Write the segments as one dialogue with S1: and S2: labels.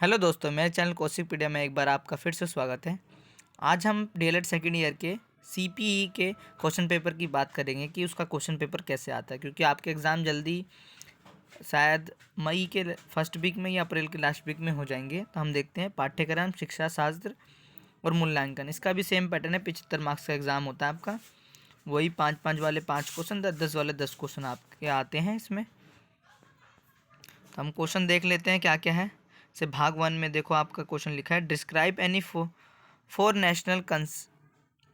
S1: Hello दोस्तों, मेरे channel कौशिकपीडिया में एक बार आपका फिर से स्वागत है। आज हम डीएलएड सेकेंड ईयर के सीपीई के क्वेश्चन पेपर की बात करेंगे कि उसका क्वेश्चन पेपर कैसे आता है, क्योंकि आपके एग्ज़ाम जल्दी शायद मई के फर्स्ट वीक में या अप्रैल के लास्ट वीक में हो जाएंगे। तो हम देखते हैं पाठ्यक्रम, शिक्षा शास्त्र और मूल्यांकन। इसका भी सेम पैटर्न है, 75 मार्क्स का एग्ज़ाम होता है आपका। वही 5-5 वाले 5 क्वेश्चन, 10-10 वाले 10 क्वेश्चन आपके आते हैं इसमें। तो हम क्वेश्चन देख लेते हैं क्या क्या है। से भाग 1 में देखो आपका क्वेश्चन लिखा है, describe any four national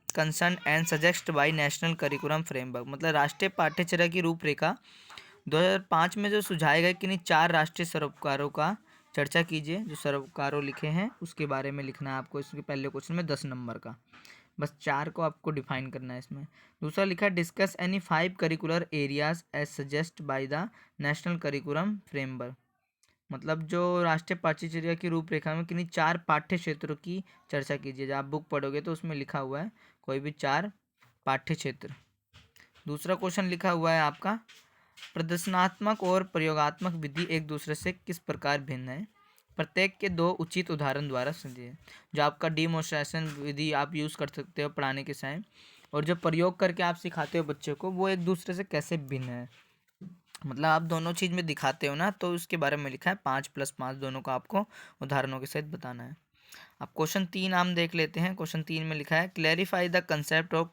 S1: concern and suggest by national curriculum framework. मतलब राष्ट्रीय पाठ्यचर्या की रूपरेखा 2005 में जो सुझाए गए किन्हीं 4 राष्ट्रीय सरोकारों का चर्चा कीजिए। जो सरोकारों लिखे हैं उसके बारे में लिखना है आपको। इसके पहले क्वेश्चन में 10 नंबर का, बस 4 को आपको डिफाइन करना है इसमें। दूसरा लिखा है, discuss any 5 curricular areas as suggest by the national curriculum framework. मतलब जो राष्ट्रीय पाठ्यचर्या की रूपरेखा में किन्हीं 4 पाठ्य क्षेत्रों की चर्चा कीजिए। जब आप बुक पढ़ोगे तो उसमें लिखा हुआ है कोई भी 4 पाठ्य क्षेत्र। दूसरा क्वेश्चन लिखा हुआ है आपका, प्रदर्शनात्मक और प्रयोगात्मक विधि एक दूसरे से किस प्रकार भिन्न है। प्रत्येक के 2 उचित उदाहरण द्वारा समझिए। जो आपका डिमोन्स्ट्रेशन विधि आप यूज़ कर सकते हो पढ़ाने के समय, और जो प्रयोग करके आप सिखाते हो बच्चे को, वो एक दूसरे से कैसे भिन्न है। मतलब आप दोनों चीज़ में दिखाते हो ना, तो उसके बारे में लिखा है 5+5 दोनों को आपको उदाहरणों के सहित बताना है। अब क्वेश्चन 3 हम देख लेते हैं। क्वेश्चन 3 में लिखा है, clarify the concept of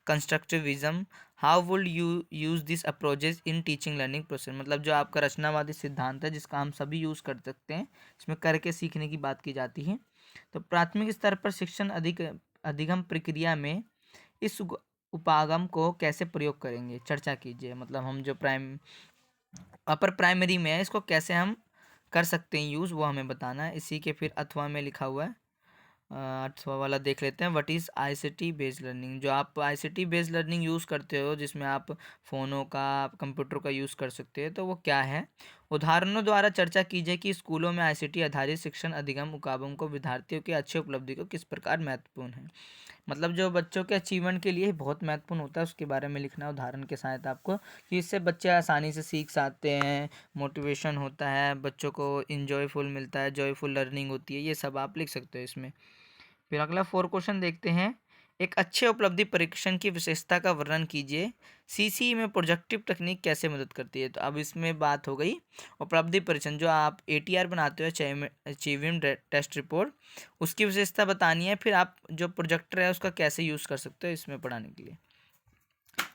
S1: constructivism, how would you use this approaches in teaching learning process. मतलब जो आपका रचनावादी सिद्धांत है जिसका हम सभी यूज़ कर सकते हैं, इसमें करके सीखने की बात की जाती है। तो प्राथमिक स्तर पर शिक्षण अधिगम प्रक्रिया में इस उपागम को कैसे प्रयोग करेंगे, चर्चा कीजिए। मतलब हम जो अपर प्राइमरी में है, इसको कैसे हम कर सकते हैं यूज़, वो हमें बताना है। इसी के फिर अथवा में लिखा हुआ है, अथवा वाला देख लेते हैं। What is ICT based learning. जो आप आईसीटी बेस्ड लर्निंग यूज़ करते हो, जिसमें आप फ़ोनों का, कंप्यूटर का यूज़ कर सकते हो, तो वो क्या है। उदाहरणों द्वारा चर्चा कीजिए कि स्कूलों में आईसीटी आधारित शिक्षण अधिगम उकाबों को विद्यार्थियों की अच्छी उपलब्धि को किस प्रकार महत्वपूर्ण है। मतलब जो बच्चों के अचीवमेंट के लिए बहुत महत्वपूर्ण होता है, उसके बारे में लिखना है उदाहरण के साथ आपको, कि इससे बच्चे आसानी से सीख सकते हैं, मोटिवेशन होता है, बच्चों को इंजॉयफुल मिलता है, जॉयफुल लर्निंग होती है। ये सब आप लिख सकते हो इसमें। फिर अगला 4 क्वेश्चन देखते हैं, एक अच्छे उपलब्धि परीक्षण की विशेषता का वर्णन कीजिए। सीसी में प्रोजेक्टिव तकनीक कैसे मदद करती है। तो अब इसमें बात हो गई उपलब्धि परीक्षण। जो आप एटीआर बनाते हो, अचीवमेंट टेस्ट रिपोर्ट, उसकी विशेषता बतानी है। फिर आप जो प्रोजेक्टर है उसका कैसे यूज़ कर सकते हो इसमें पढ़ाने के लिए।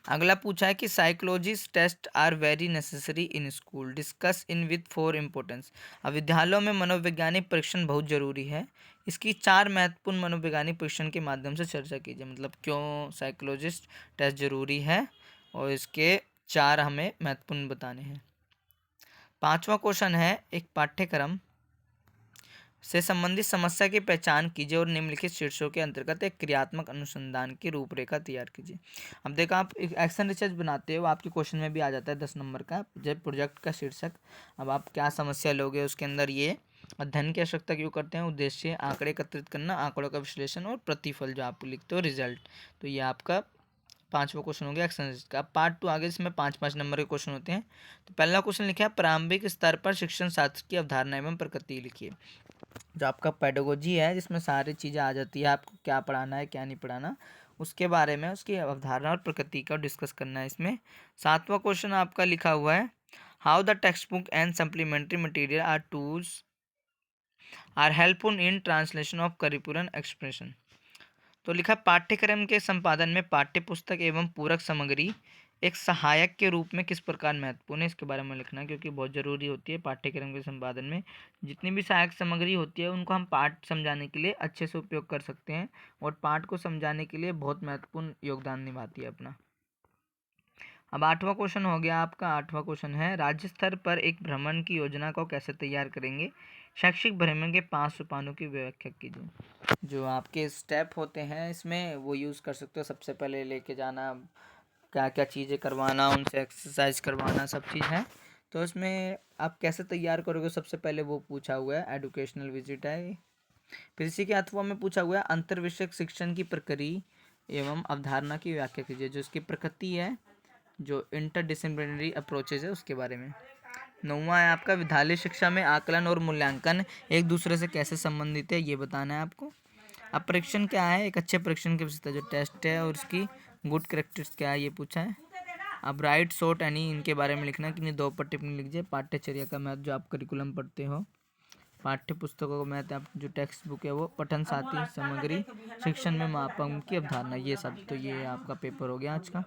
S1: अगला पूछा है कि psychologist test are very necessary in school, discuss in with 4 importance. अब विद्यालयों में मनोवैज्ञानिक परीक्षण बहुत ज़रूरी है, इसकी 4 महत्वपूर्ण मनोवैज्ञानिक परीक्षण के माध्यम से चर्चा कीजिए। मतलब क्यों साइकोलॉजिस्ट टेस्ट जरूरी है, और इसके 4 हमें महत्वपूर्ण बताने हैं। 5वां क्वेश्चन है, एक पाठ्यक्रम से संबंधित समस्या की पहचान कीजिए और निम्नलिखित शीर्षों के अंतर्गत एक क्रियात्मक अनुसंधान की रूपरेखा तैयार कीजिए। अब देखो, आप एक एक्शन रिसर्च बनाते हो, आपके क्वेश्चन में भी आ जाता है 10 नंबर का जब प्रोजेक्ट का शीर्षक। अब आप क्या समस्या लोगे उसके अंदर, ये अध्ययन की आवश्यकता क्यों करते हैं, उद्देश्य, आंकड़े एकत्रित करना, आंकड़ों का विश्लेषण और प्रतिफल जो आप लिखते हो, रिजल्ट। तो ये आपका 5वां क्वेश्चन हो गया एक्शन रिसर्च का। पार्ट 2 आगे, इसमें 5-5 नंबर के क्वेश्चन होते हैं। तो पहला क्वेश्चन लिखा है, प्रारंभिक स्तर पर शिक्षण शास्त्र की अवधारणा एवं प्रकृति लिखिए। जो आपका पेडागोजी है, जिसमें सारी चीज़ें आ जाती है, आपको क्या पढ़ाना है क्या नहीं पढ़ाना, उसके बारे में, उसकी अवधारणा और प्रकृति का डिस्कस करना है इसमें। 7वां क्वेश्चन आपका लिखा हुआ है, how the text book and supplementary material are tools are helpful in translation of curriculum expression. तो लिखा, पाठ्यक्रम के संपादन में पाठ्य पुस्तक एवं पूरक सामग्री एक सहायक के रूप में किस प्रकार महत्वपूर्ण है, इसके बारे में लिखना है, क्योंकि बहुत ज़रूरी होती है पाठ्यक्रम के संपादन में। जितनी भी सहायक सामग्री होती है उनको हम पाठ समझाने के लिए अच्छे से उपयोग कर सकते हैं, और पाठ को समझाने के लिए बहुत महत्वपूर्ण योगदान निभाती है अपना। अब 8वां क्वेश्चन हो गया आपका। 8वां क्वेश्चन है, राज्य स्तर पर एक भ्रमण की योजना को कैसे तैयार करेंगे, शैक्षिक भ्रमण के 5 सोपानों की व्याख्या कीजिए। जो आपके स्टेप होते हैं इसमें वो यूज़ कर सकते हो। सबसे पहले लेके जाना, क्या क्या चीज़ें करवाना, उनसे एक्सरसाइज करवाना, सब चीज़ है। तो इसमें आप कैसे तैयार करोगे, सबसे पहले वो पूछा हुआ है, एजुकेशनल विजिट है। फिर इसी के अथवा में पूछा हुआ है, अंतर विषयक शिक्षण की प्रक्रिया एवं अवधारणा की व्याख्या कीजिए। जो इसकी प्रकृति है, जो इंटरडिसिप्लिनरी अप्रोचेज है, उसके बारे में। 9वां है आपका विद्यालय शिक्षा में आकलन और मूल्यांकन एक दूसरे से कैसे संबंधित है, ये बताना है आपको। अब परीक्षण क्या है, एक अच्छे परीक्षण की विशेषता जो टेस्ट है और उसकी गुड करेक्टर्स क्या है, ये पूछा है। अब राइट शॉर्ट एनी इनके बारे में लिखना है कि 2 पर टिप्पणी लिखिए। पाठ्यचर्या का महत्व जो आप करिकुलम पढ़ते हो, पाठ्य पुस्तकों का महत्व, आप जो टेक्स्ट बुक है वो, पठन साथी सामग्री, शिक्षण में मापांक की अवधारणा, ये सब। तो ये आपका पेपर हो गया आज का।